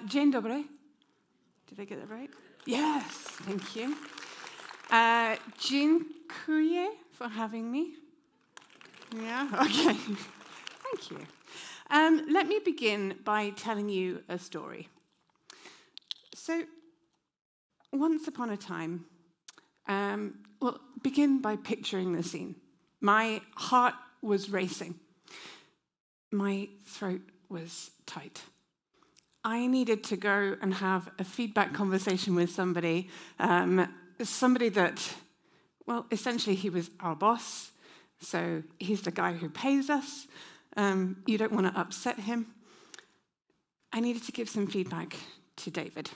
Dzień dobry. Did I get that right? Yes, thank you. Dziękuję for having me. Yeah, okay. Thank you. Let me begin by telling you a story. So, once upon a time, begin by picturing the scene. My heart was racing. My throat was tight. I needed to go and have a feedback conversation with somebody, somebody that, well, essentially he was our boss, so he's the guy who pays us. You don't want to upset him. I needed to give some feedback to David.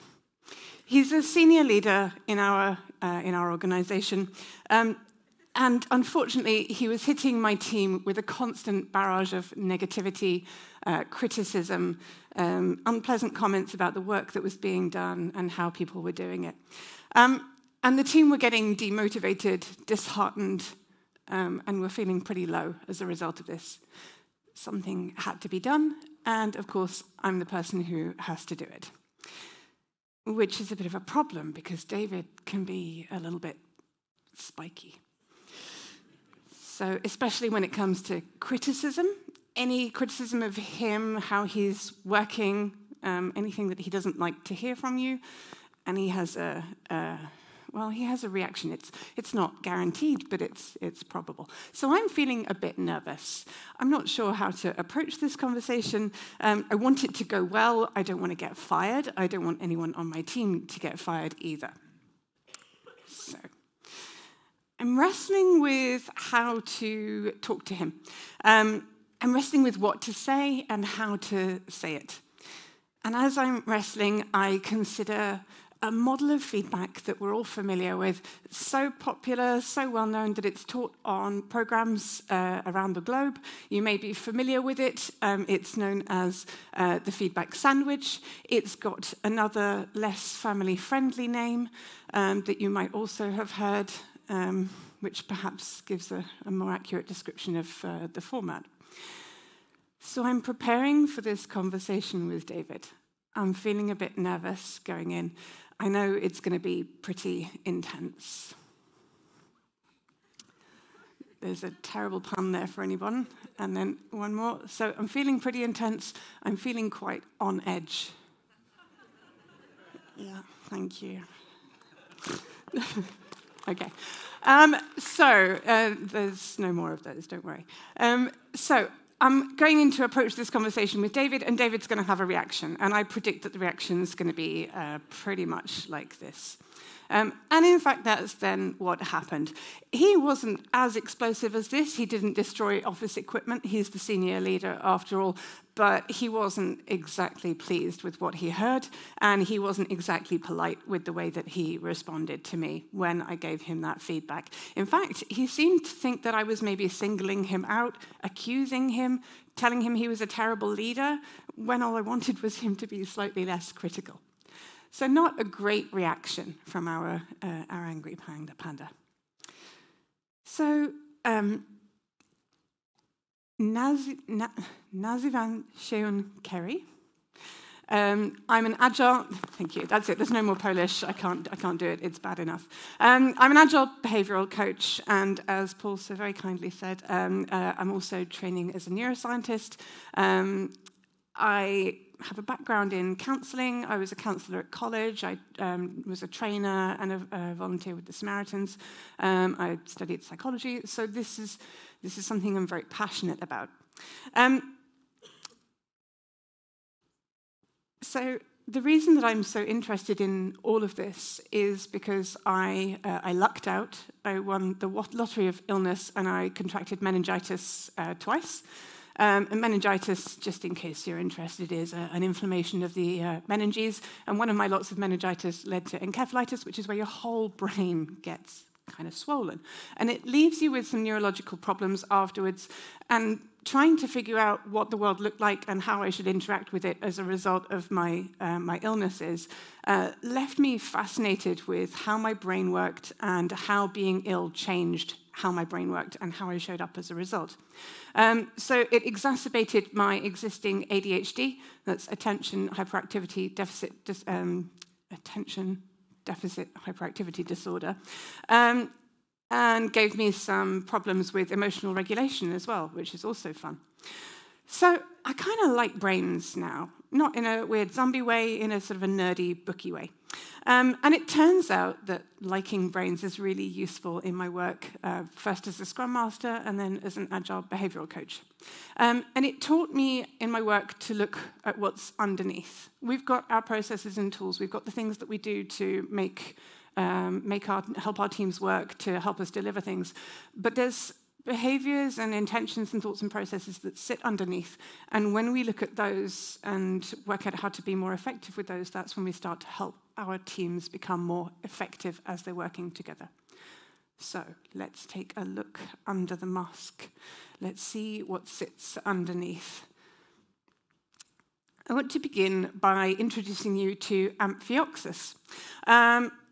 He's a senior leader in our organization, and unfortunately, he was hitting my team with a constant barrage of negativity, criticism, unpleasant comments about the work that was being done and how people were doing it. And the team were getting demotivated, disheartened, and were feeling pretty low as a result of this. Something had to be done, and of course, I'm the person who has to do it. Which is a bit of a problem, because David can be a little bit spiky. So especially when it comes to criticism, any criticism of him, how he's working, anything that he doesn't like to hear from you, and he has a reaction. It's not guaranteed, but it's probable. So I'm feeling a bit nervous. I'm not sure how to approach this conversation. I want it to go well. I don't want to get fired. I don't want anyone on my team to get fired either. So I'm wrestling with how to talk to him. I'm wrestling with what to say and how to say it. And as I'm wrestling, I consider a model of feedback that we're all familiar with, so popular, so well known that it's taught on programs around the globe. You may be familiar with it. It's known as the feedback sandwich. It's got another less family-friendly name that you might also have heard, which perhaps gives a more accurate description of the format. So I'm preparing for this conversation with David. I'm feeling a bit nervous going in. I know it's going to be pretty intense. There's a terrible pun there for anyone. And then one more. So I'm feeling pretty intense. I'm feeling quite on edge. Yeah, thank you. Okay. There's no more of those, don't worry. So I'm going in to approach this conversation with David, and David's going to have a reaction. And I predict that the reaction is going to be pretty much like this. And in fact, that's then what happened. He wasn't as explosive as this. He didn't destroy office equipment. He's the senior leader after all. But he wasn't exactly pleased with what he heard, and he wasn't exactly polite with the way that he responded to me when I gave him that feedback. In fact, he seemed to think that I was maybe singling him out, accusing him, telling him he was a terrible leader, when all I wanted was him to be slightly less critical. So not a great reaction from our angry panda. So, Nazywam się Ceri. I'm an agile, thank you, that's it, there's no more Polish, I can't do it, it's bad enough. I'm an agile behavioral coach, and as Paul so very kindly said, I'm also training as a neuroscientist. I have a background in counselling. I was a counsellor at college. I was a trainer and a volunteer with the Samaritans. I studied psychology. So this is something I'm very passionate about. So the reason that I'm so interested in all of this is because I lucked out. I won the lottery of illness, and I contracted meningitis twice. And meningitis, just in case you're interested, is an inflammation of the meninges. And one of my lots of meningitis led to encephalitis, which is where your whole brain gets kind of swollen. And it leaves you with some neurological problems afterwards. And trying to figure out what the world looked like and how I should interact with it as a result of my illnesses left me fascinated with how my brain worked and how being ill changed how my brain worked and how I showed up as a result. So it exacerbated my existing ADHD, that's attention deficit hyperactivity disorder, and gave me some problems with emotional regulation as well, which is also fun. So I kind of like brains now, not in a weird zombie way, in a sort of a nerdy, booky way. And it turns out that liking brains is really useful in my work, first as a Scrum Master and then as an agile behavioral coach. And it taught me in my work to look at what's underneath. We've got our processes and tools. We've got the things that we do to help our teams work, to help us deliver things. But there's behaviors and intentions and thoughts and processes that sit underneath. And when we look at those and work out how to be more effective with those, that's when we start to help our teams become more effective as they're working together. So let's take a look under the mask. Let's see what sits underneath. I want to begin by introducing you to Amphioxus.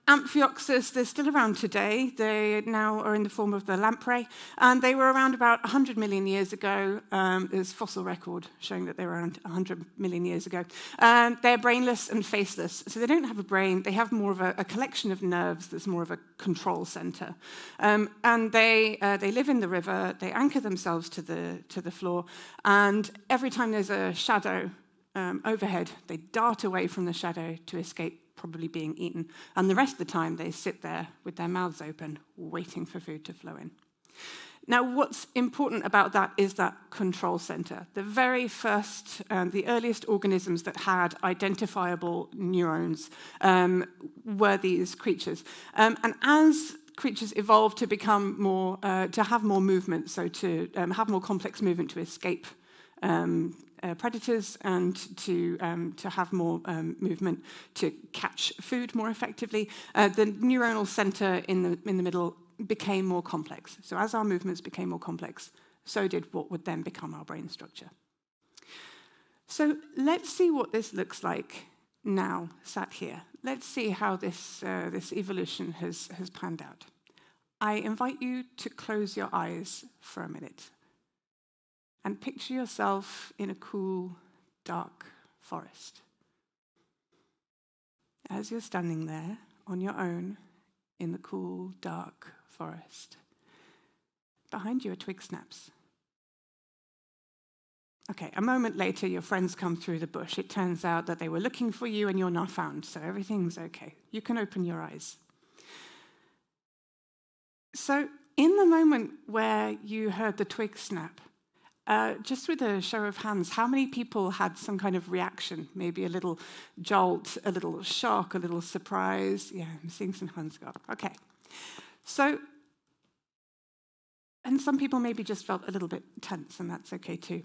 Amphioxus, they're still around today. They now are in the form of the lamprey, and they were around about 100 million years ago. There's fossil record showing that they were around 100 million years ago. They're brainless and faceless, so they don't have a brain. They have more of a collection of nerves that's more of a control center. And they live in the river. They anchor themselves to the floor, and every time there's a shadow overhead, they dart away from the shadow to escape probably being eaten. And the rest of the time, they sit there with their mouths open, waiting for food to flow in. Now, what's important about that is that control center. The very first, the earliest organisms that had identifiable neurons were these creatures. And as creatures evolved to become more, to have more movement, so to have more complex movement to escape predators and to have more movement to catch food more effectively, the neuronal center in the middle became more complex. So as our movements became more complex, so did what would then become our brain structure. So let's see what this looks like now, sat here. Let's see how this evolution has panned out. I invite you to close your eyes for a minute and picture yourself in a cool, dark forest. As you're standing there on your own in the cool, dark forest, behind you a twig snaps. Okay, a moment later, your friends come through the bush. It turns out that they were looking for you and you're not found, so everything's okay. You can open your eyes. So in the moment where you heard the twig snap, just with a show of hands, how many people had some kind of reaction? Maybe a little jolt, a little shock, a little surprise? Yeah, I'm seeing some hands go up. Okay. So, and some people maybe just felt a little bit tense, and that's okay too.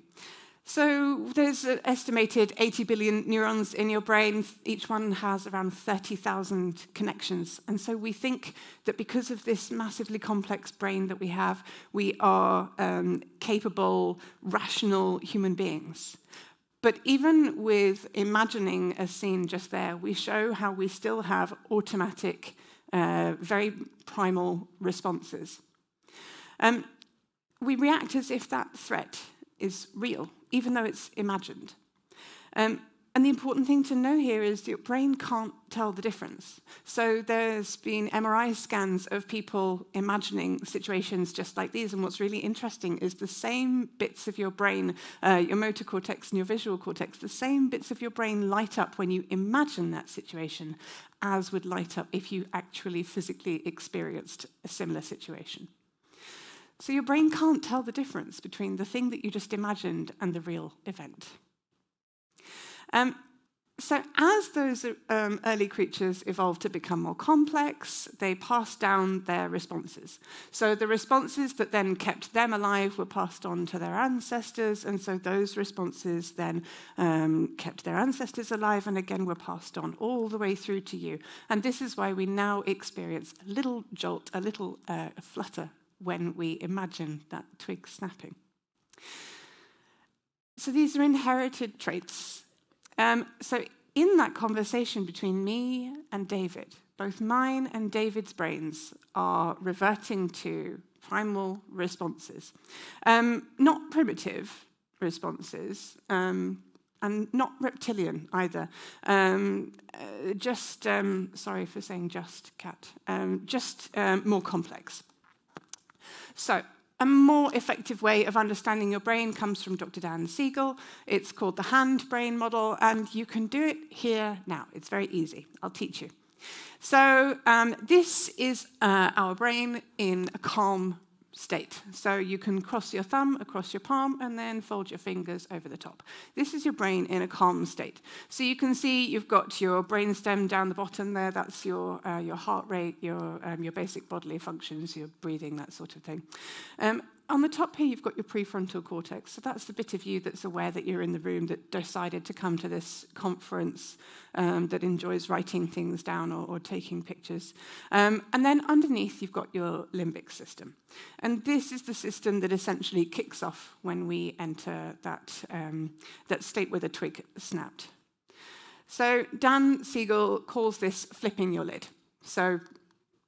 So there's an estimated 80 billion neurons in your brain. Each one has around 30,000 connections. And so we think that because of this massively complex brain that we have, we are capable, rational human beings. But even with imagining a scene just there, we show how we still have automatic, very primal responses. We react as if that threat is real, even though it's imagined. And the important thing to know here is your brain can't tell the difference. So there's been MRI scans of people imagining situations just like these, and what's really interesting is the same bits of your brain, your motor cortex and your visual cortex, the same bits of your brain light up when you imagine that situation as would light up if you actually physically experienced a similar situation. So your brain can't tell the difference between the thing that you just imagined and the real event. So as those early creatures evolved to become more complex, they passed down their responses. So the responses that then kept them alive were passed on to their ancestors, and so those responses then kept their ancestors alive, and again were passed on all the way through to you. And this is why we now experience a little jolt, a little flutter, when we imagine that twig snapping. So these are inherited traits. So in that conversation between me and David, both mine and David's brains are reverting to primal responses. Not primitive responses, and not reptilian either. Sorry for saying just, Kat, just more complex. So, a more effective way of understanding your brain comes from Dr. Dan Siegel. It's called the hand-brain model, and you can do it here now. It's very easy. I'll teach you. So this is our brain in a calm state. So you can cross your thumb across your palm and then fold your fingers over the top. This is your brain in a calm state. So you can see you've got your brainstem down the bottom there. That's your heart rate, your basic bodily functions, your breathing, that sort of thing. On the top here, you've got your prefrontal cortex. So that's the bit of you that's aware that you're in the room, that decided to come to this conference, that enjoys writing things down or taking pictures. And then underneath, you've got your limbic system. And this is the system that essentially kicks off when we enter that state where the twig snapped. So Dan Siegel calls this flipping your lid. So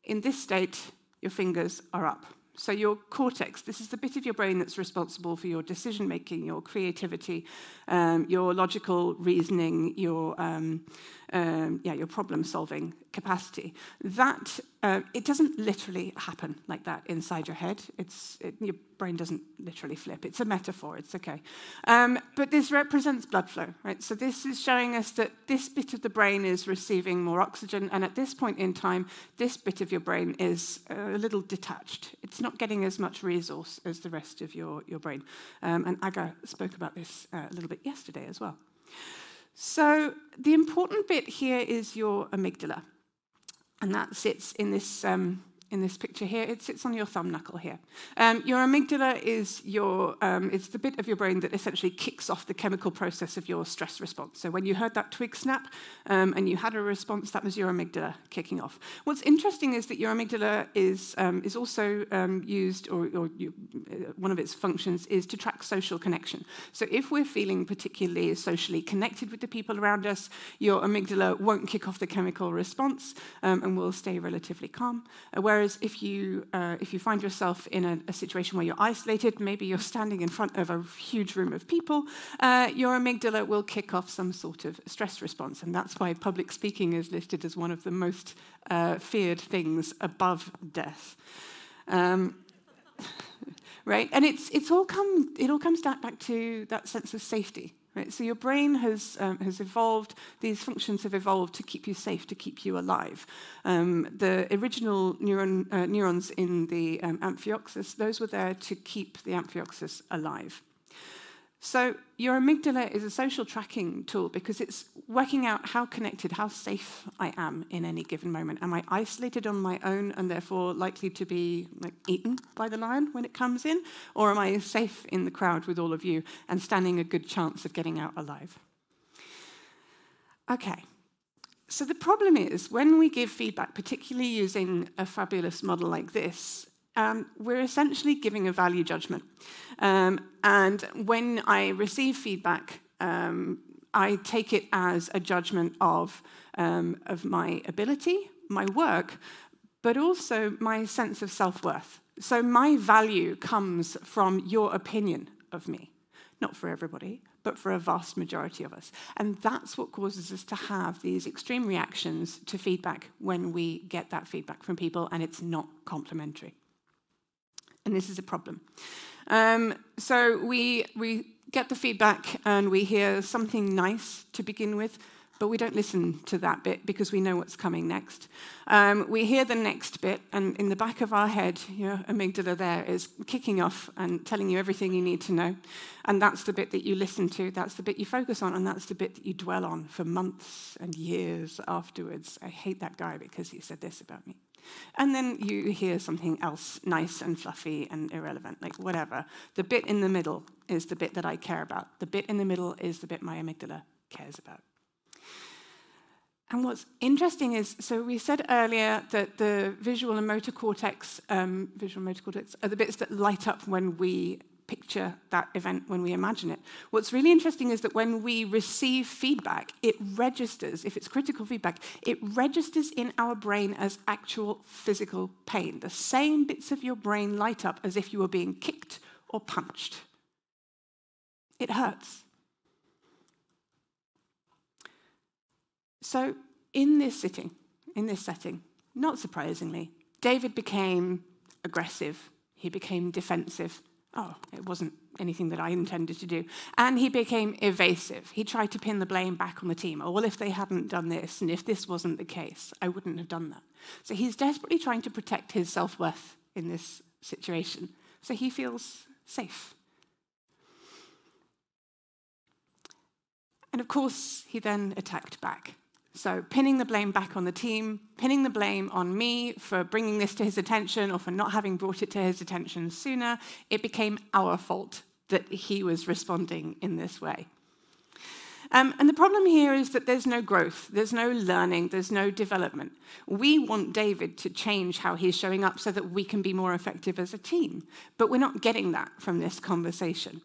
in this state, your fingers are up. So your cortex, this is the bit of your brain that's responsible for your decision-making, your creativity, your logical reasoning, your problem-solving capacity. That, it doesn't literally happen like that inside your head. Your brain doesn't literally flip. It's a metaphor. It's okay. But this represents blood flow, right? So this is showing us that this bit of the brain is receiving more oxygen, and at this point in time, this bit of your brain is a little detached. It's not getting as much resource as the rest of your brain. And Aga spoke about this a little bit yesterday as well. So the important bit here is your amygdala, and that sits in this picture here. It sits on your thumb knuckle here. Your amygdala is it's the bit of your brain that essentially kicks off the chemical process of your stress response. So when you heard that twig snap and you had a response, that was your amygdala kicking off. What's interesting is that your amygdala is also used, one of its functions is to track social connection. So if we're feeling particularly socially connected with the people around us, your amygdala won't kick off the chemical response and will stay relatively calm. Whereas if you find yourself in a situation where you're isolated, maybe you're standing in front of a huge room of people, your amygdala will kick off some sort of stress response. And that's why public speaking is listed as one of the most feared things above death. Right? And it all comes back to that sense of safety. Right? So your brain has evolved, these functions have evolved to keep you safe, to keep you alive. The original neurons in the amphioxus, those were there to keep the amphioxus alive. So your amygdala is a social tracking tool because it's working out how connected, how safe I am in any given moment. Am I isolated on my own and therefore likely to be eaten by the lion when it comes in? Or am I safe in the crowd with all of you and standing a good chance of getting out alive? Okay. So the problem is when we give feedback, particularly using a fabulous model like this, we're essentially giving a value judgment. And when I receive feedback, I take it as a judgment of my ability, my work, but also my sense of self-worth. So my value comes from your opinion of me. Not for everybody, but for a vast majority of us. And that's what causes us to have these extreme reactions to feedback when we get that feedback from people and it's not complimentary. And this is a problem. So we get the feedback and we hear something nice to begin with, but we don't listen to that bit because we know what's coming next. We hear the next bit, and in the back of our head, your amygdala there is kicking off and telling you everything you need to know. And that's the bit that you listen to, that's the bit you focus on, and that's the bit that you dwell on for months and years afterwards. I hate that guy because he said this about me. And then you hear something else nice and fluffy and irrelevant, like whatever. The bit in the middle is the bit that I care about. The bit in the middle is the bit my amygdala cares about. And what's interesting is, so we said earlier that the visual and motor cortex are the bits that light up when we picture that event when we imagine it. What's really interesting is that when we receive feedback, it registers, if it's critical feedback, it registers in our brain as actual physical pain. The same bits of your brain light up as if you were being kicked or punched. It hurts. So in this setting, not surprisingly, David became aggressive. He became defensive. Oh, it wasn't anything that I intended to do. And he became evasive. He tried to pin the blame back on the team. Oh, well, if they hadn't done this, and if this wasn't the case, I wouldn't have done that. So he's desperately trying to protect his self-worth in this situation. So he feels safe. And of course, he then attacked back. So pinning the blame back on the team, pinning the blame on me for bringing this to his attention or for not having brought it to his attention sooner, it became our fault that he was responding in this way. And the problem here is that there's no growth, there's no learning, there's no development. We want David to change how he's showing up so that we can be more effective as a team, but we're not getting that from this conversation.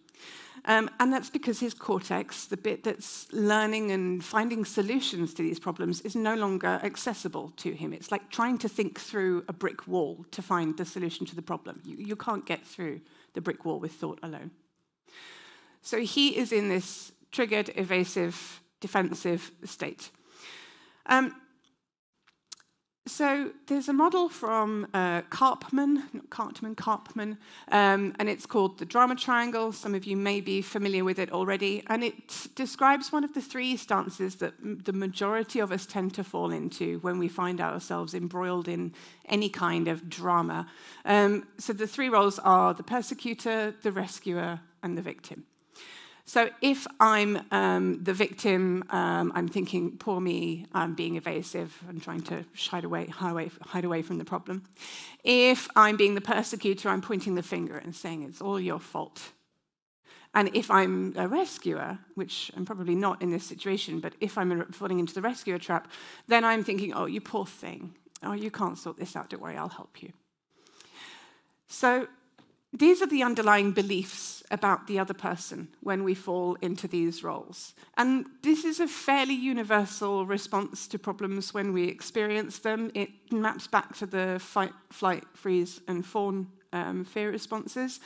And that's because his cortex, the bit that's learning and finding solutions to these problems, is no longer accessible to him. It's like trying to think through a brick wall to find the solution to the problem. You can't get through the brick wall with thought alone. So he is in this triggered, evasive, defensive state. So there's a model from Kofman, and it's called the drama triangle. Some of you may be familiar with it already, and it describes one of the three stances that the majority of us tend to fall into when we find ourselves embroiled in any kind of drama. So the three roles are the persecutor, the rescuer, and the victim. So if I'm the victim, I'm thinking, poor me, I'm being evasive and trying to hide away from the problem. If I'm being the persecutor, I'm pointing the finger and saying it's all your fault. And if I'm a rescuer, which I'm probably not in this situation, but if I'm falling into the rescuer trap, then I'm thinking, oh, you poor thing. Oh, you can't sort this out, don't worry, I'll help you. So these are the underlying beliefs about the other person when we fall into these roles. And this is a fairly universal response to problems when we experience them. It maps back to the fight, flight, freeze, and fawn fear responses.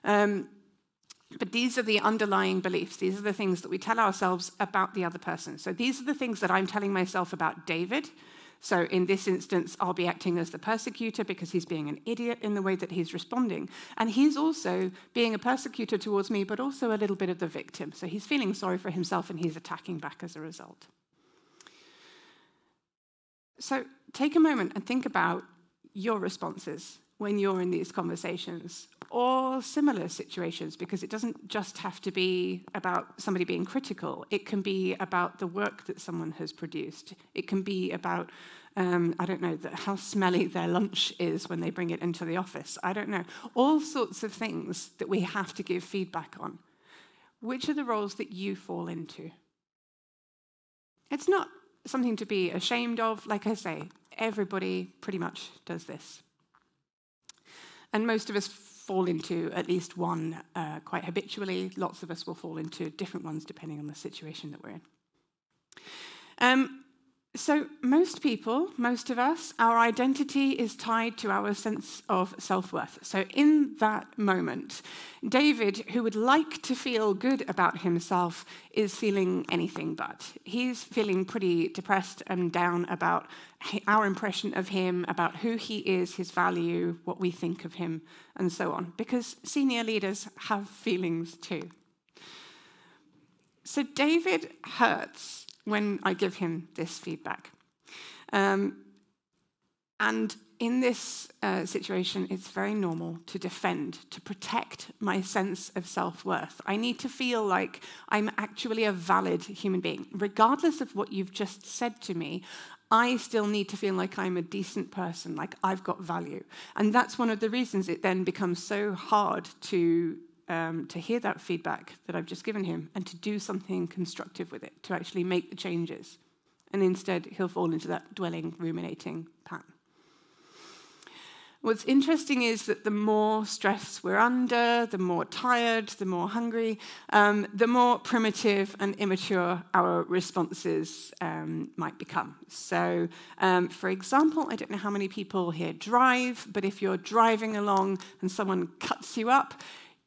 But these are the underlying beliefs. These are the things that we tell ourselves about the other person. So these are the things that I'm telling myself about David. So in this instance, I'll be acting as the persecutor because he's being an idiot in the way that he's responding. And he's also being a persecutor towards me, but also a little bit of the victim. So he's feeling sorry for himself and he's attacking back as a result. So take a moment and think about your responses when you're in these conversations or similar situations, because it doesn't just have to be about somebody being critical. It can be about the work that someone has produced. It can be about, I don't know, how smelly their lunch is when they bring it into the office. I don't know. All sorts of things that we have to give feedback on. Which are the roles that you fall into? It's not something to be ashamed of. Like I say, everybody pretty much does this. And most of us fall into at least one quite habitually. Lots of us will fall into different ones depending on the situation that we're in. So most people, most of us, our identity is tied to our sense of self-worth. So in that moment, David, who would like to feel good about himself, is feeling anything but. He's feeling pretty depressed and down about our impression of him, about who he is, his value, what we think of him, and so on. Because senior leaders have feelings too. So David hurts when I give him this feedback. And in this situation, it's very normal to defend, to protect my sense of self-worth. I need to feel like I'm actually a valid human being. Regardless of what you've just said to me, I still need to feel like I'm a decent person, like I've got value. And that's one of the reasons it then becomes so hard to hear that feedback that I've just given him and to do something constructive with it, to actually make the changes. And instead, he'll fall into that dwelling, ruminating pattern. What's interesting is that the more stress we're under, the more tired, the more hungry, the more primitive and immature our responses might become. So, for example, I don't know how many people here drive, but if you're driving along and someone cuts you up,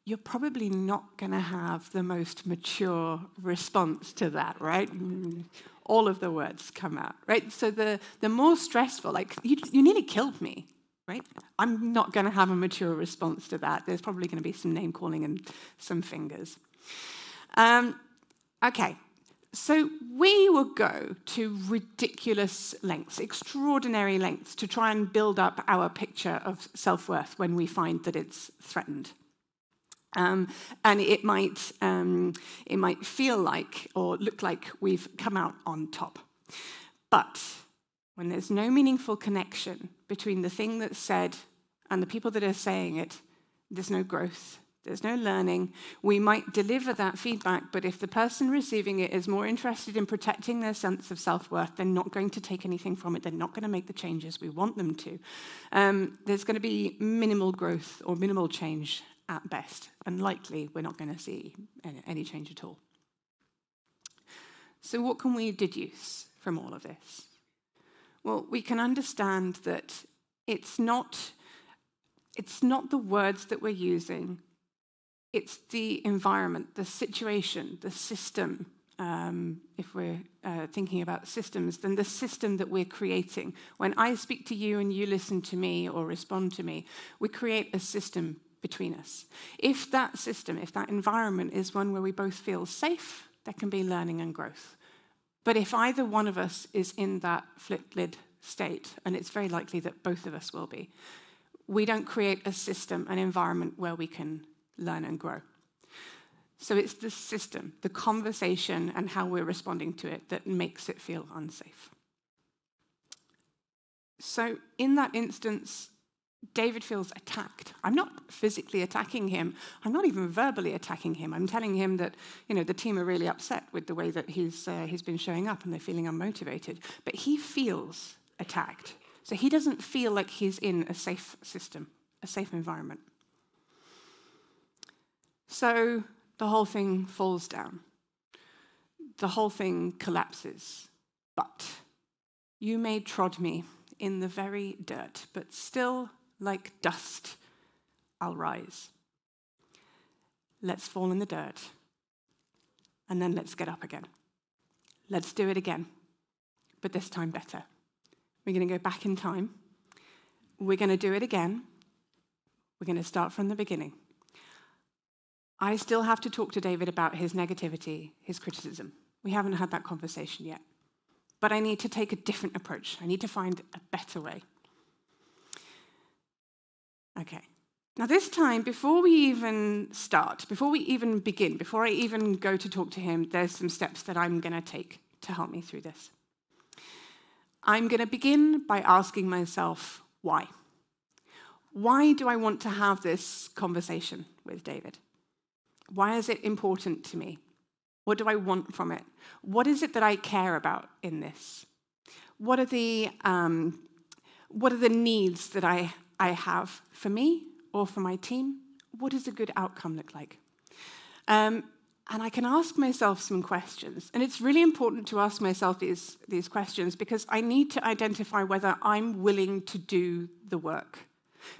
you're probably not going to have the most mature response to that, right? All of the words come out, right? So the more stressful, like, you nearly killed me. Right? I'm not going to have a mature response to that. There's probably going to be some name calling and some fingers. Okay, so we will go to ridiculous lengths, extraordinary lengths, to try and build up our picture of self-worth when we find that it's threatened. And it might feel like or look like we've come out on top. But when there's no meaningful connection between the thing that's said and the people that are saying it, there's no growth, there's no learning. We might deliver that feedback, but if the person receiving it is more interested in protecting their sense of self-worth, they're not going to take anything from it. They're not going to make the changes we want them to. There's going to be minimal growth or minimal change at best, and likely we're not going to see any change at all. So what can we deduce from all of this? Well, we can understand that it's not the words that we're using, it's the environment, the situation, the system. If we're thinking about systems, then the system that we're creating. When I speak to you and you listen to me or respond to me, we create a system between us. If that system, if that environment is one where we both feel safe, there can be learning and growth. But if either one of us is in that flipped lid state, and it's very likely that both of us will be, we don't create a system, an environment where we can learn and grow. So it's the system, the conversation, and how we're responding to it that makes it feel unsafe. So in that instance, David feels attacked. I'm not physically attacking him. I'm not even verbally attacking him. I'm telling him that, the team are really upset with the way that he's been showing up and they're feeling unmotivated. But he feels attacked. So he doesn't feel like he's in a safe system, a safe environment. So the whole thing falls down. The whole thing collapses. But you may trod me in the very dirt, but still, like dust, I'll rise. Let's fall in the dirt, and then let's get up again. Let's do it again, but this time better. We're going to go back in time. We're going to do it again. We're going to start from the beginning. I still have to talk to David about his negativity, his criticism. We haven't had that conversation yet. But I need to take a different approach. I need to find a better way. Okay. Now this time, before we even start, before we even begin, before I even go to talk to him, there's some steps that I'm going to take to help me through this. I'm going to begin by asking myself, why? Why do I want to have this conversation with David? Why is it important to me? What do I want from it? What is it that I care about in this? What are the needs that I have for me or for my team? What does a good outcome look like? And I can ask myself some questions. And it's really important to ask myself these questions because I need to identify whether I'm willing to do the work.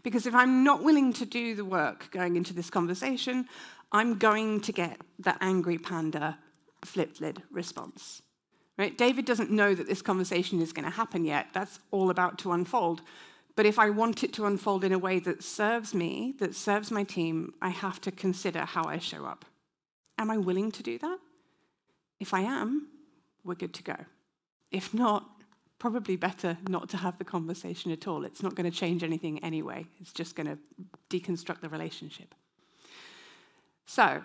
Because if I'm not willing to do the work going into this conversation, I'm going to get the angry panda flipped lid response. Right? David doesn't know that this conversation is going to happen yet. That's all about to unfold. But if I want it to unfold in a way that serves me, that serves my team, I have to consider how I show up. Am I willing to do that? If I am, we're good to go. If not, probably better not to have the conversation at all. It's not going to change anything anyway. It's just going to deconstruct the relationship. So,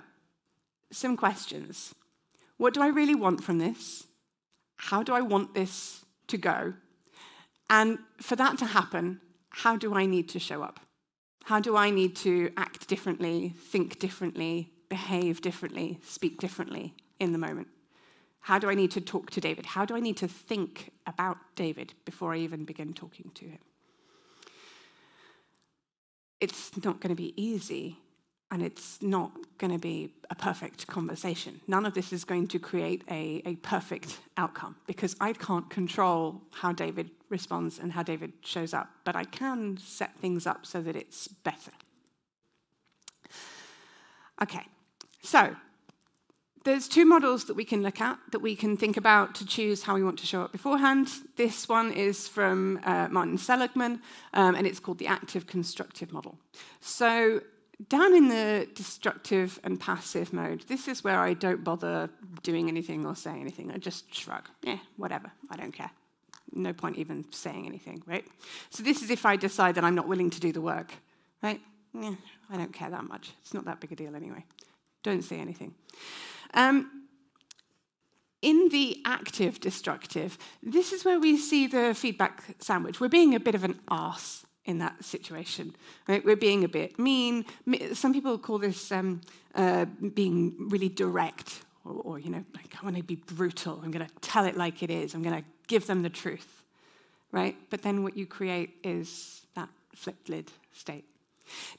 some questions. What do I really want from this? How do I want this to go? And for that to happen, how do I need to show up? How do I need to act differently, think differently, behave differently, speak differently in the moment? How do I need to talk to David? How do I need to think about David before I even begin talking to him? it's not going to be easy, and it's not going to be a perfect conversation. None of this is going to create a perfect outcome, because I can't control how David responds and how David shows up, but I can set things up so that it's better. Okay, so there's two models that we can look at, that we can think about to choose how we want to show up beforehand. This one is from Martin Seligman, and it's called the active constructive model. So down in the destructive and passive mode, this is where I don't bother doing anything or saying anything. I just shrug. Yeah, whatever, I don't care. No point even saying anything, right? So this is if I decide that I'm not willing to do the work, right? Yeah, I don't care that much. It's not that big a deal anyway. Don't say anything. In the active destructive, this is where we see the feedback sandwich. We're being a bit of an arse in that situation, right? We're being a bit mean. Some people call this being really direct, or you know, like, I want to be brutal. I'm going to tell it like it is. I'm going to give them the truth, right? But then what you create is that flipped lid state.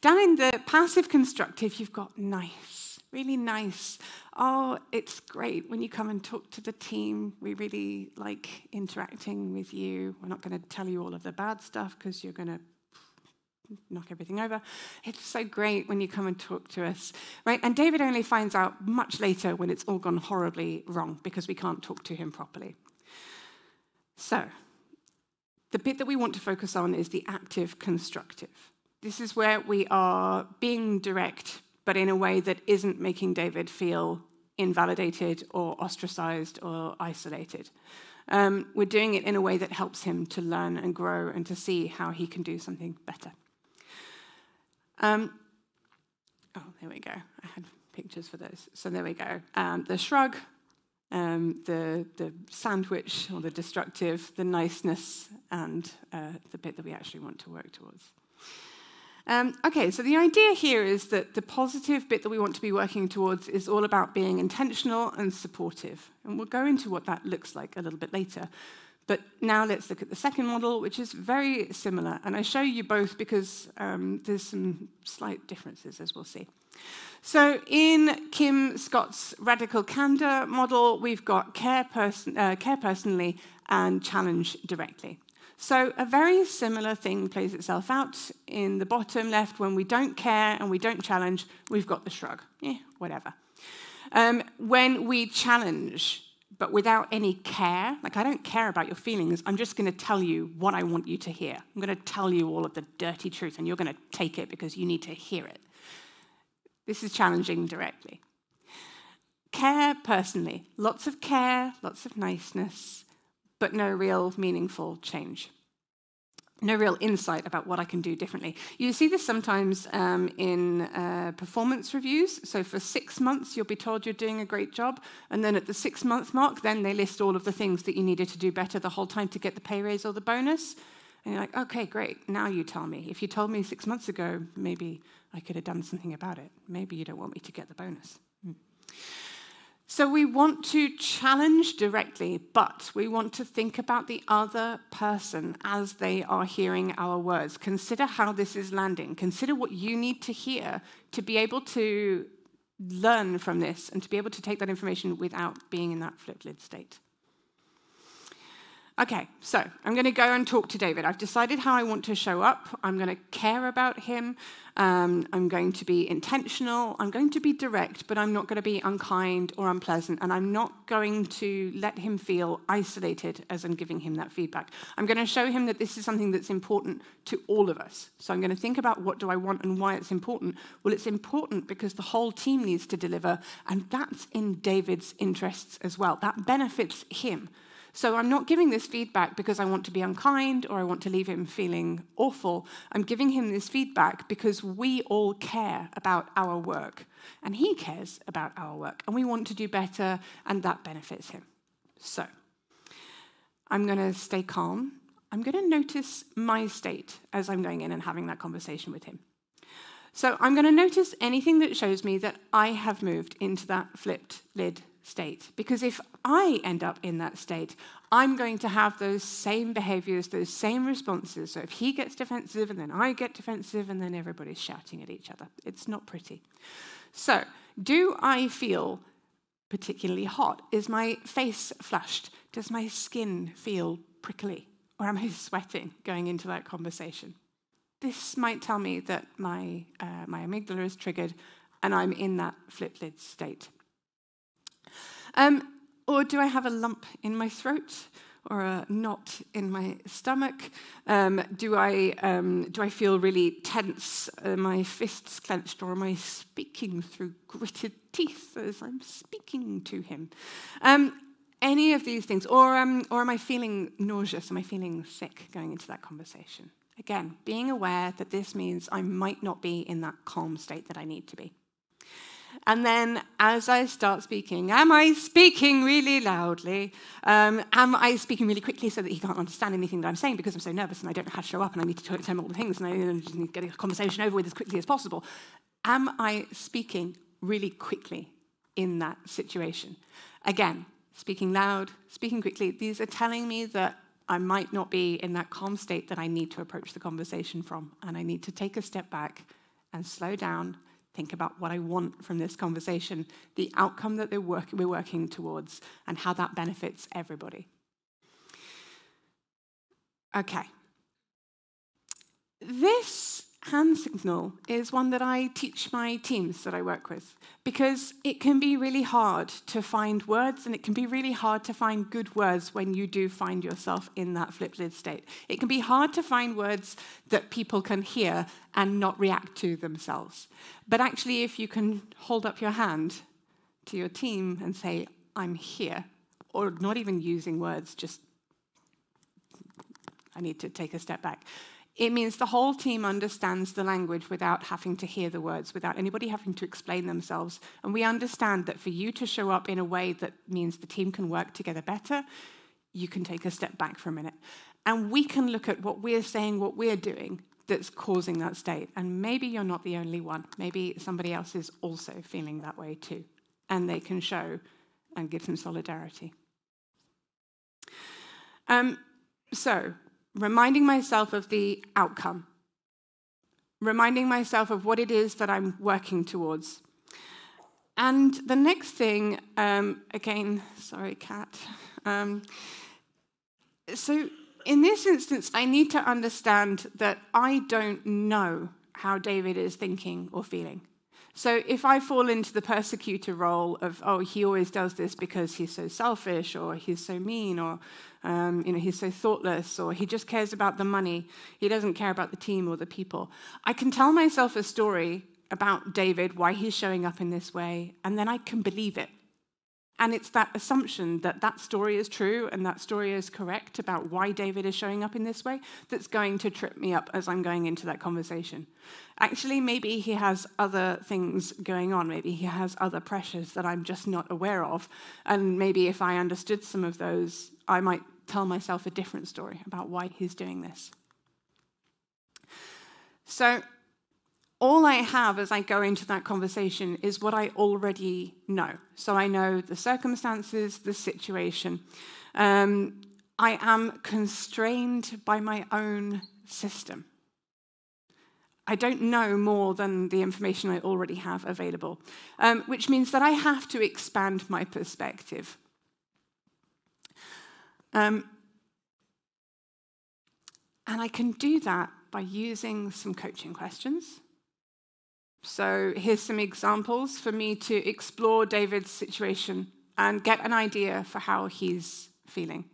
Down in the passive constructive, you've got nice, really nice. Oh, it's great when you come and talk to the team. We really like interacting with you. We're not going to tell you all of the bad stuff because you're going to knock everything over. It's so great when you come and talk to us, right? And David only finds out much later when it's all gone horribly wrong because we can't talk to him properly. So the bit that we want to focus on is the active constructive. This is where we are being direct, but in a way that isn't making David feel invalidated or ostracized or isolated. We're doing it in a way that helps him to learn and grow and to see how he can do something better. Oh, there we go. I had pictures for those. So there we go. The shrug, the sandwich, or the destructive, the niceness, and the bit that we actually want to work towards. Okay, so the idea here is that the positive bit that we want to be working towards is all about being intentional and supportive. And we'll go into what that looks like a little bit later. But now let's look at the second model, which is very similar. And I show you both because there's some slight differences, as we'll see. So in Kim Scott's radical candor model, we've got care personally and challenge directly. So a very similar thing plays itself out in the bottom left. When we don't care and we don't challenge, we've got the shrug. Yeah, whatever. When we challenge, but without any care, like I don't care about your feelings, I'm just going to tell you what I want you to hear. I'm going to tell you all of the dirty truth, and you're going to take it because you need to hear it. This is challenging directly. Care personally. Lots of care, lots of niceness, but no real meaningful change. No real insight about what I can do differently. You see this sometimes in performance reviews. So for 6 months, you'll be told you're doing a great job. And then at the 6-month mark, then they list all of the things that you needed to do better the whole time to get the pay raise or the bonus. And you're like, okay, great. Now you tell me. If you told me 6 months ago, maybe I could have done something about it. Maybe you don't want me to get the bonus. So we want to challenge directly, but we want to think about the other person as they are hearing our words. Consider how this is landing. Consider what you need to hear to be able to learn from this and to be able to take that information without being in that flipped lid state. Okay, so I'm going to go and talk to David. I've decided how I want to show up. I'm going to care about him. I'm going to be intentional. I'm going to be direct, but I'm not going to be unkind or unpleasant. And I'm not going to let him feel isolated as I'm giving him that feedback. I'm going to show him that this is something that's important to all of us. So I'm going to think about what do I want and why it's important. Well, it's important because the whole team needs to deliver, and that's in David's interests as well. That benefits him. So I'm not giving this feedback because I want to be unkind or I want to leave him feeling awful. I'm giving him this feedback because we all care about our work, and he cares about our work, and we want to do better, and that benefits him. So I'm going to stay calm. I'm going to notice my state as I'm going in and having that conversation with him. So I'm going to notice anything that shows me that I have moved into that flipped lid state. Because if I end up in that state, I'm going to have those same behaviors, those same responses. So if he gets defensive, and then I get defensive, and then everybody's shouting at each other. It's not pretty. So do I feel particularly hot? Is my face flushed? Does my skin feel prickly? Or am I sweating going into that conversation? This might tell me that my amygdala is triggered and I'm in that flipped lid state. Or do I have a lump in my throat or a knot in my stomach? Do I feel really tense? Are my fists clenched, or am I speaking through gritted teeth as I'm speaking to him? Any of these things, or am I feeling nauseous? Am I feeling sick going into that conversation? Again, being aware that this means I might not be in that calm state that I need to be. And then as I start speaking, am I speaking really loudly? Am I speaking really quickly so that he can't understand anything that I'm saying because I'm so nervous and I don't know how to show up and I need to tell him all the things and I just need to get a conversation over with as quickly as possible? Am I speaking really quickly in that situation? Again, speaking loud, speaking quickly, these are telling me that I might not be in that calm state that I need to approach the conversation from, and I need to take a step back and slow down, think about what I want from this conversation, the outcome that we're working towards, and how that benefits everybody. Okay. This hand signal is one that I teach my teams that I work with, because it can be really hard to find words, and it can be really hard to find good words when you do find yourself in that flipped lid state. It can be hard to find words that people can hear and not react to themselves. But actually, if you can hold up your hand to your team and say, I'm here, or not even using words, just, I need to take a step back, it means the whole team understands the language without having to hear the words, without anybody having to explain themselves. And we understand that for you to show up in a way that means the team can work together better, you can take a step back for a minute. And we can look at what we're saying, what we're doing, that's causing that state. And maybe you're not the only one. Maybe somebody else is also feeling that way too. And they can show and give some solidarity. So, reminding myself of the outcome, reminding myself of what it is that I'm working towards. And the next thing, again, sorry, cat. So in this instance, I need to understand that I don't know how David is thinking or feeling. So if I fall into the persecutor role of, oh, he always does this because he's so selfish, or he's so mean, or he's so thoughtless, or he just cares about the money, he doesn't care about the team or the people, I can tell myself a story about David, why he's showing up in this way, and then I can believe it. And it's that assumption that that story is true and that story is correct about why David is showing up in this way that's going to trip me up as I'm going into that conversation. Actually, maybe he has other things going on. Maybe he has other pressures that I'm just not aware of. And maybe if I understood some of those, I might tell myself a different story about why he's doing this. So all I have as I go into that conversation is what I already know. So I know the circumstances, the situation. I am constrained by my own system. I don't know more than the information I already have available, which means that I have to expand my perspective. And I can do that by using some coaching questions. So here's some examples for me to explore David's situation and get an idea for how he's feeling.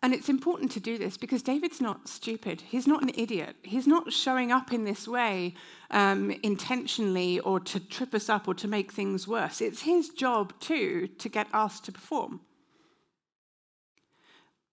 And it's important to do this because David's not stupid. He's not an idiot. He's not showing up in this way intentionally or to trip us up or to make things worse. It's his job, too, to get us to perform.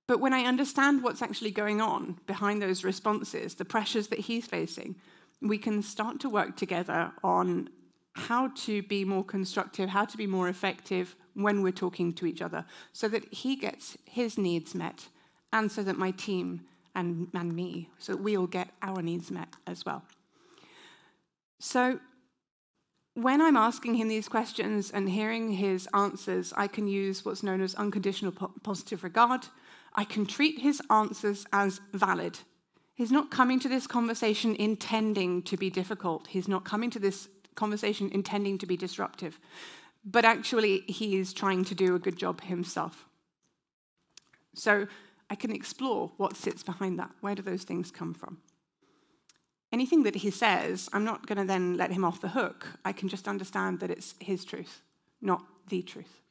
But when I understand what's actually going on behind those responses, the pressures that he's facing, we can start to work together on how to be more constructive, how to be more effective when we're talking to each other, so that he gets his needs met and so that my team and me, so we all get our needs met as well. So when I'm asking him these questions and hearing his answers, I can use what's known as unconditional positive regard. I can treat his answers as valid. He's not coming to this conversation intending to be difficult. He's not coming to this conversation intending to be disruptive. But actually, he is trying to do a good job himself. So I can explore what sits behind that. Where do those things come from? Anything that he says, I'm not going to then let him off the hook. I can just understand that it's his truth, not the truth.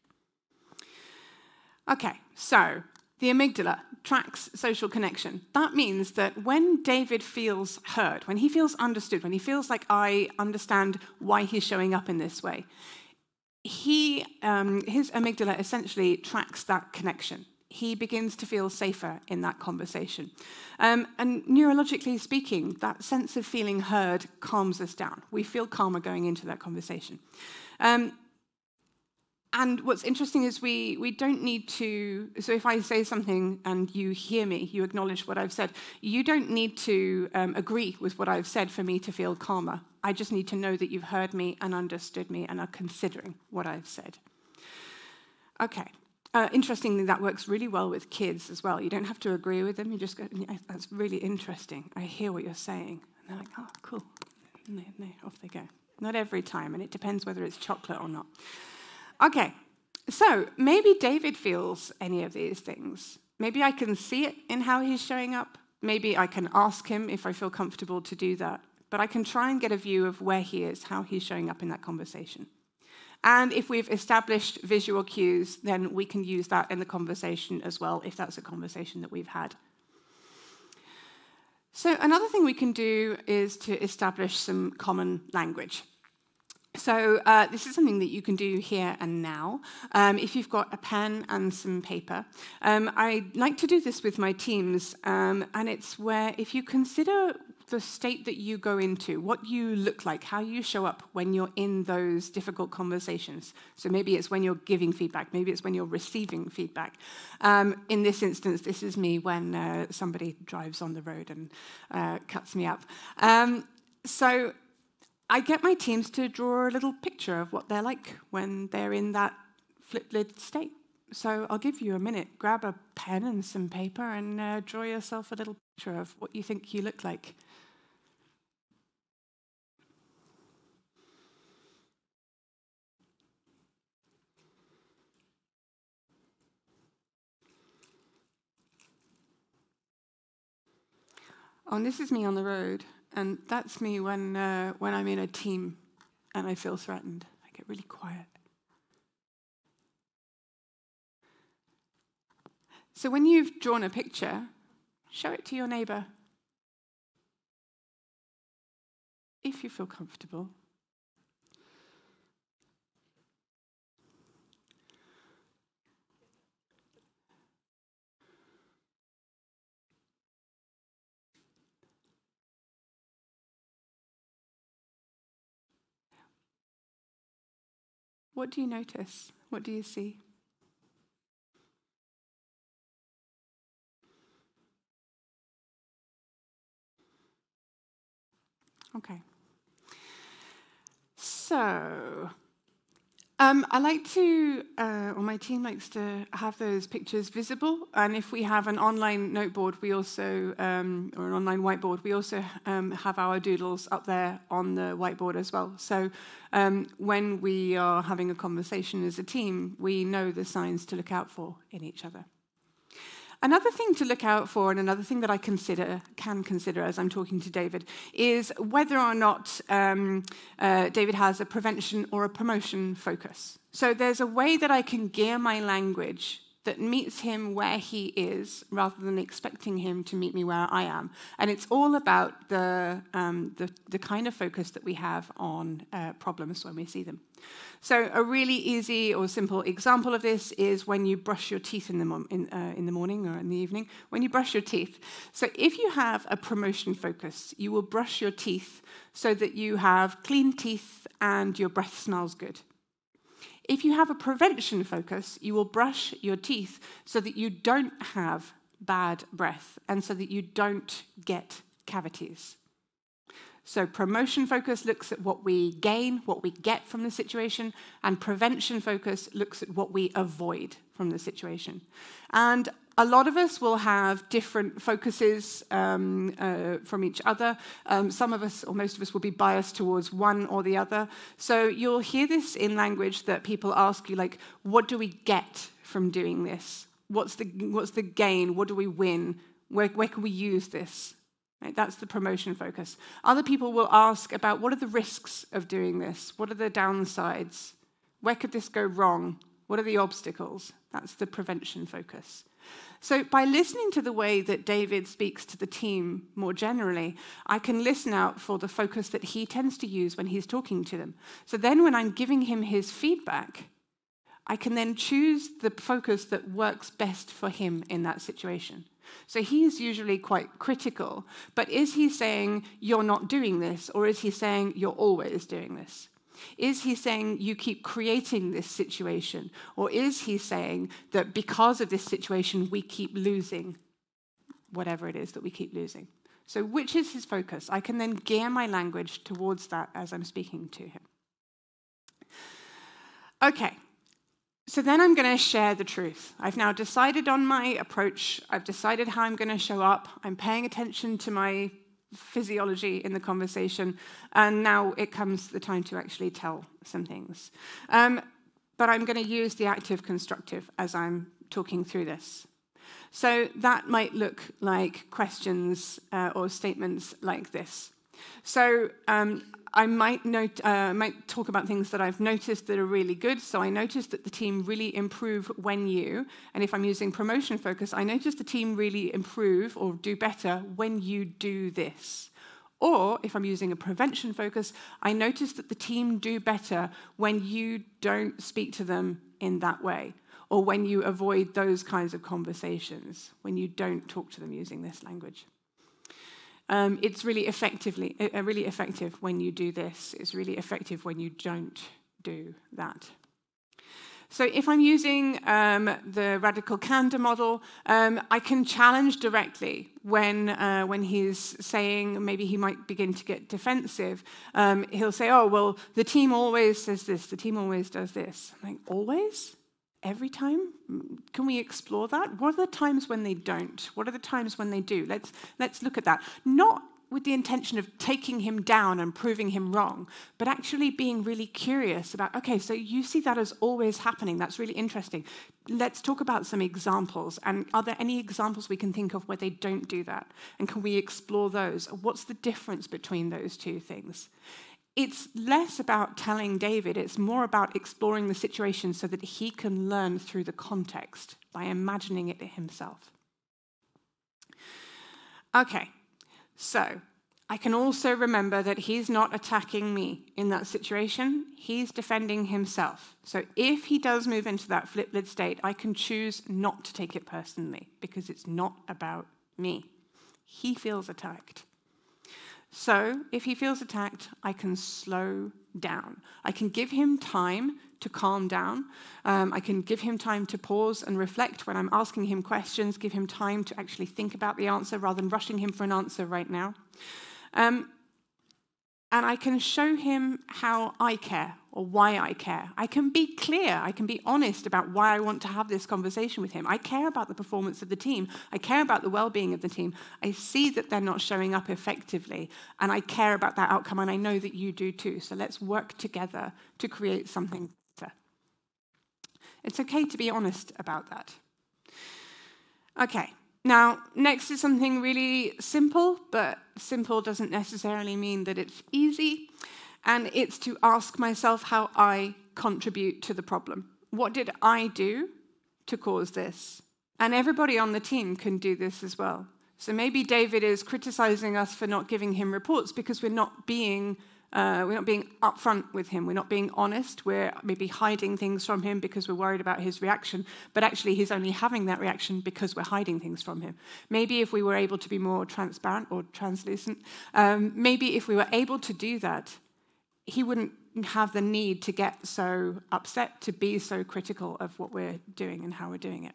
Okay, so the amygdala tracks social connection. That means that when David feels heard, when he feels understood, when he feels like I understand why he's showing up in this way, his amygdala essentially tracks that connection. He begins to feel safer in that conversation. And neurologically speaking, that sense of feeling heard calms us down. We feel calmer going into that conversation. And what's interesting is we don't need to, so if I say something and you hear me, you acknowledge what I've said, you don't need to agree with what I've said for me to feel calmer. I just need to know that you've heard me and understood me and are considering what I've said. Okay. Interestingly, that works really well with kids as well. You don't have to agree with them. You just go, yeah, that's really interesting. I hear what you're saying. And they're like, oh, cool. And off they go. Not every time, and it depends whether it's chocolate or not. Okay, so maybe David feels any of these things. Maybe I can see it in how he's showing up. Maybe I can ask him if I feel comfortable to do that. But I can try and get a view of where he is, how he's showing up in that conversation. And if we've established visual cues, then we can use that in the conversation as well, if that's a conversation that we've had. So another thing we can do is to establish some common language. So this is something that you can do here and now. If you've got a pen and some paper. I like to do this with my teams, and it's where if you consider the state that you go into, what you look like, how you show up when you're in those difficult conversations. So maybe it's when you're giving feedback, maybe it's when you're receiving feedback. In this instance, this is me when somebody drives on the road and cuts me up. So I get my teams to draw a little picture of what they're like when they're in that flip-lid state. So I'll give you a minute. Grab a pen and some paper and draw yourself a little picture of what you think you look like. Oh, and this is me on the road. And that's me when I'm in a team and I feel threatened. I get really quiet. So when you've drawn a picture, show it to your neighbor. If you feel comfortable. What do you notice? What do you see? Okay. So, I like to, or my team likes to have those pictures visible. And if we have an online noteboard, we also, or an online whiteboard, we also have our doodles up there on the whiteboard as well. So when we are having a conversation as a team, we know the signs to look out for in each other. Another thing to look out for, and another thing that I can consider as I'm talking to David, is whether or not David has a prevention or a promotion focus. So there's a way that I can gear my language that meets him where he is, rather than expecting him to meet me where I am. And it's all about the kind of focus that we have on problems when we see them. So a really easy or simple example of this is when you brush your teeth in the morning or in the evening. When you brush your teeth. So if you have a promotion focus, you will brush your teeth so that you have clean teeth and your breath smells good. If you have a prevention focus, you will brush your teeth so that you don't have bad breath and so that you don't get cavities. So promotion focus looks at what we gain, what we get from the situation, and prevention focus looks at what we avoid from the situation. And a lot of us will have different focuses from each other. Some of us, or most of us, will be biased towards one or the other. So you'll hear this in language that people ask you, like, what do we get from doing this? What's the gain? What do we win? Where can we use this? Right, that's the promotion focus. Other people will ask about what are the risks of doing this? What are the downsides? Where could this go wrong? What are the obstacles? That's the prevention focus. So by listening to the way that David speaks to the team more generally, I can listen out for the focus that he tends to use when he's talking to them. So then when I'm giving him his feedback, I can then choose the focus that works best for him in that situation. So he's usually quite critical, but is he saying, you're not doing this, or is he saying, you're always doing this? Is he saying, you keep creating this situation, or is he saying that because of this situation, we keep losing whatever it is that we keep losing? So which is his focus? I can then gear my language towards that as I'm speaking to him. Okay. So then I'm going to share the truth. I've now decided on my approach. I've decided how I'm going to show up. I'm paying attention to my physiology in the conversation. And now it comes the time to actually tell some things. But I'm going to use the active constructive as I'm talking through this. So that might look like questions or statements like this. So I might talk about things that I've noticed that are really good. So I noticed that the team really improve when you, and if I'm using promotion focus, I noticed the team really improve or do better when you do this. Or if I'm using a prevention focus, I noticed that the team do better when you don't speak to them in that way, or when you avoid those kinds of conversations, when you don't talk to them using this language. It's really effective when you do this. It's really effective when you don't do that. So if I'm using the radical candor model, I can challenge directly when he's saying, maybe he might begin to get defensive. He'll say, oh, well, the team always says this, the team always does this. I'm like, always? Every time? Can we explore that? What are the times when they don't? What are the times when they do? Let's look at that. Not with the intention of taking him down and proving him wrong, but actually being really curious about, okay, so you see that as always happening. That's really interesting. Let's talk about some examples. And are there any examples we can think of where they don't do that? And can we explore those? What's the difference between those two things? It's less about telling David, it's more about exploring the situation so that he can learn through the context by imagining it himself. Okay, so I can also remember that he's not attacking me in that situation, he's defending himself. So if he does move into that flip-lid state, I can choose not to take it personally because it's not about me. He feels attacked. So if he feels attacked, I can slow down. I can give him time to calm down. I can give him time to pause and reflect when I'm asking him questions, give him time to actually think about the answer rather than rushing him for an answer right now. And I can show him how I care or why I care. I can be clear. I can be honest about why I want to have this conversation with him. I care about the performance of the team. I care about the well-being of the team. I see that they're not showing up effectively, and I care about that outcome, and I know that you do too. So let's work together to create something better. It's okay to be honest about that. Okay. Now, next is something really simple, but simple doesn't necessarily mean that it's easy, and it's to ask myself how I contribute to the problem. What did I do to cause this? And everybody on the team can do this as well. So maybe David is criticizing us for not giving him reports because we're not being upfront with him. We're not being honest. We're maybe hiding things from him because we're worried about his reaction. But actually, he's only having that reaction because we're hiding things from him. Maybe if we were able to be more transparent or translucent, maybe if we were able to do that, he wouldn't have the need to get so upset, to be so critical of what we're doing and how we're doing it.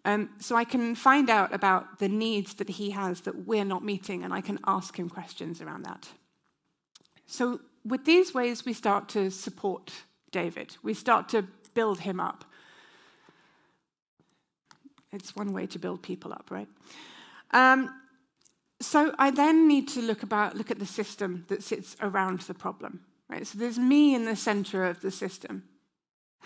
So I can find out about the needs that he has that we're not meeting, and I can ask him questions around that. So with these ways, we start to support David. We start to build him up. It's one way to build people up, right? So I then need to look at the system that sits around the problem, right? So there's me in the center of the system.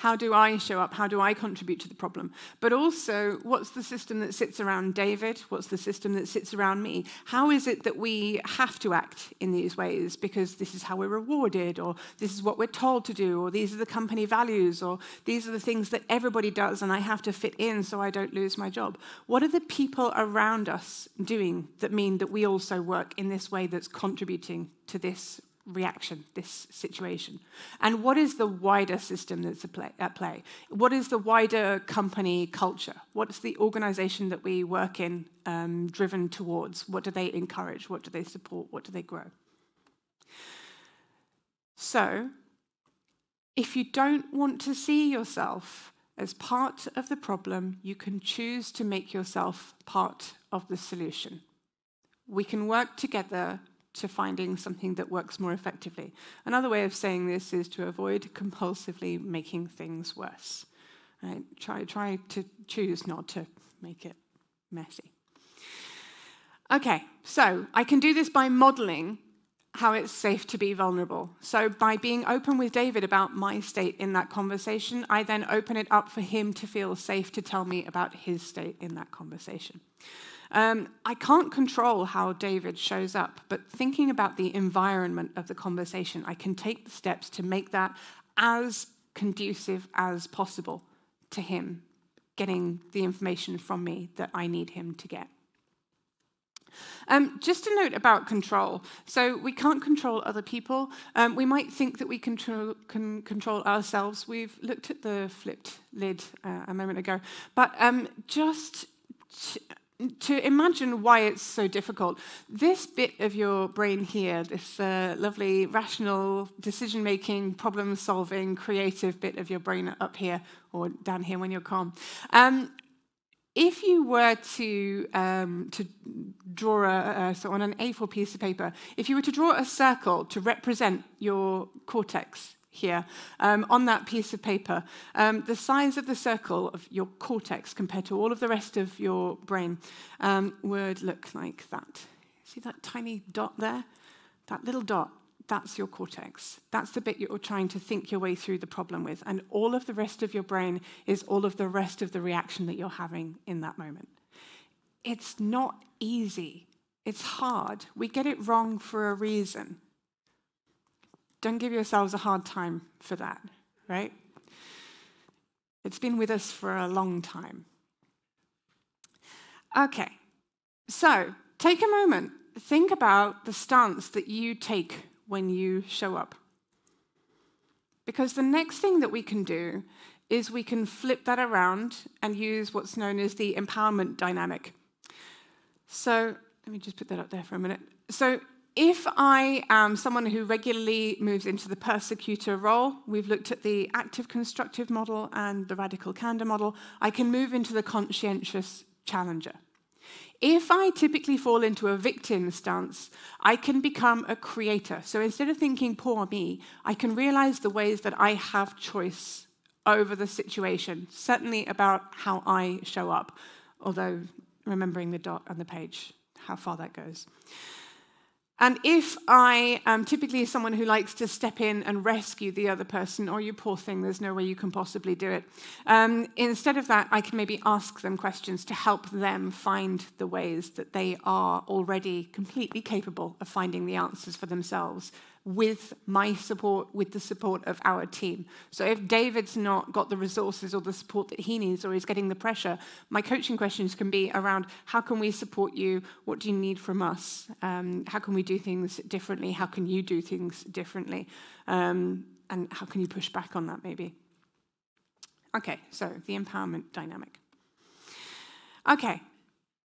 How do I show up? How do I contribute to the problem? But also, what's the system that sits around David? What's the system that sits around me? How is it that we have to act in these ways because this is how we're rewarded, or this is what we're told to do, or these are the company values, or these are the things that everybody does and I have to fit in so I don't lose my job? What are the people around us doing that mean that we also work in this way that's contributing to this reaction, this situation? And what is the wider system that's at play? What is the wider company culture? What's the organization that we work in driven towards? What do they encourage? What do they support? What do they grow? So, if you don't want to see yourself as part of the problem, you can choose to make yourself part of the solution. We can work together to finding something that works more effectively. Another way of saying this is to avoid compulsively making things worse. Right? Try to choose not to make it messy. Okay, so I can do this by modeling how it's safe to be vulnerable. So by being open with David about my state in that conversation, I then open it up for him to feel safe to tell me about his state in that conversation. I can't control how David shows up, but thinking about the environment of the conversation, I can take the steps to make that as conducive as possible to him getting the information from me that I need him to get. Just a note about control. So we can't control other people. We might think that we can control ourselves. We've looked at the flipped lid a moment ago, but just to imagine why it's so difficult, this bit of your brain here, this lovely rational decision-making, problem-solving, creative bit of your brain up here, or down here when you're calm, if you were to draw so on an A4 piece of paper, if you were to draw a circle to represent your cortex here on that piece of paper, the size of the circle of your cortex compared to all of the rest of your brain would look like that. See that tiny dot there? That little dot, that's your cortex. That's the bit you're trying to think your way through the problem with. And all of the rest of your brain is all of the rest of the reaction that you're having in that moment. It's not easy. It's hard. We get it wrong for a reason. Don't give yourselves a hard time for that, right? It's been with us for a long time. Okay, so take a moment. Think about the stance that you take when you show up. Because the next thing that we can do is we can flip that around and use what's known as the empowerment dynamic. So let me just put that up there for a minute. So if I am someone who regularly moves into the persecutor role, we've looked at the active constructive model and the radical candor model, I can move into the conscientious challenger. If I typically fall into a victim stance, I can become a creator. So instead of thinking, poor me, I can realize the ways that I have choice over the situation, certainly about how I show up, although remembering the dot on the page, how far that goes. And if I am typically someone who likes to step in and rescue the other person, or you poor thing, there's no way you can possibly do it, instead of that, I can maybe ask them questions to help them find the ways that they are already completely capable of finding the answers for themselves with my support, with the support of our team. So if David's not got the resources or the support that he needs, or he's getting the pressure, my coaching questions can be around, how can we support you? What do you need from us? How can we do things differently? How can you do things differently? And how can you push back on that, maybe? Okay, so the empowerment dynamic. Okay,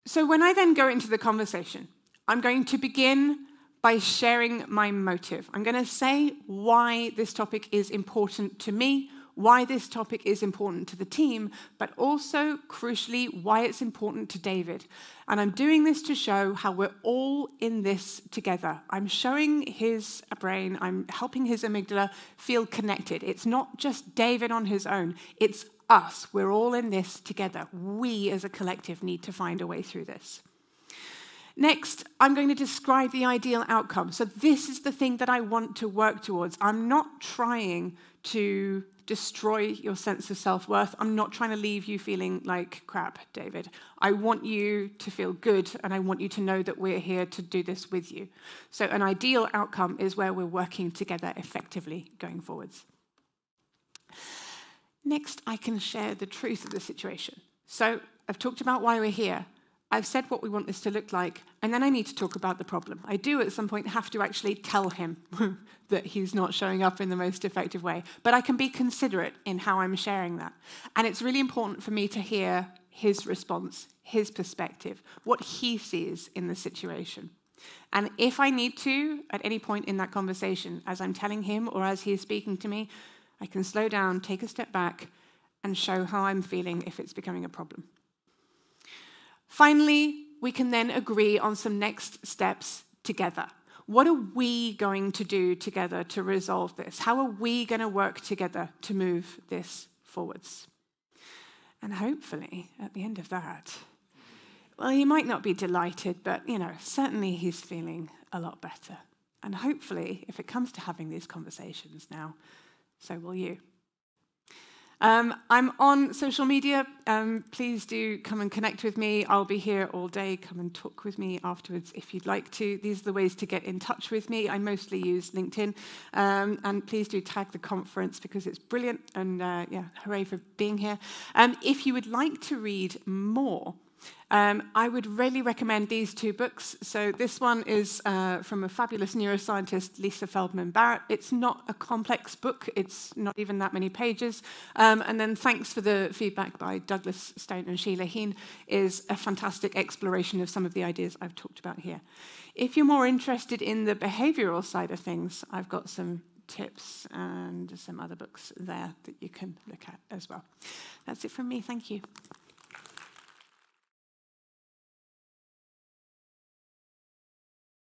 so when I then go into the conversation, I'm going to begin by sharing my motive. I'm going to say why this topic is important to me, why this topic is important to the team, but also, crucially, why it's important to David. And I'm doing this to show how we're all in this together. I'm showing his brain, I'm helping his amygdala feel connected. It's not just David on his own, it's us. We're all in this together. We as a collective need to find a way through this. Next, I'm going to describe the ideal outcome. So this is the thing that I want to work towards. I'm not trying to destroy your sense of self-worth. I'm not trying to leave you feeling like crap, David. I want you to feel good, and I want you to know that we're here to do this with you. So an ideal outcome is where we're working together effectively going forwards. Next, I can share the truth of the situation. So I've talked about why we're here. I've said what we want this to look like, and then I need to talk about the problem. I do at some point have to actually tell him that he's not showing up in the most effective way, but I can be considerate in how I'm sharing that. And it's really important for me to hear his response, his perspective, what he sees in the situation. And if I need to, at any point in that conversation, as I'm telling him or as he is speaking to me, I can slow down, take a step back, and show how I'm feeling if it's becoming a problem. Finally, we can then agree on some next steps together. What are we going to do together to resolve this? How are we going to work together to move this forwards? And hopefully, at the end of that, well, he might not be delighted, but, certainly he's feeling a lot better. And hopefully, if it comes to having these conversations now, so will you. I'm on social media. Please do come and connect with me. I'll be here all day. Come and talk with me afterwards if you'd like to. These are the ways to get in touch with me. I mostly use LinkedIn. And please do tag the conference because it's brilliant. And hooray for being here. If you would like to read more, I would really recommend these two books. So this one is from a fabulous neuroscientist, Lisa Feldman Barrett. It's not a complex book. It's not even that many pages. And then Thanks for the Feedback by Douglas Stone and Sheila Heen is a fantastic exploration of some of the ideas I've talked about here. If you're more interested in the behavioral side of things, I've got some tips and some other books there that you can look at as well. That's it from me. Thank you.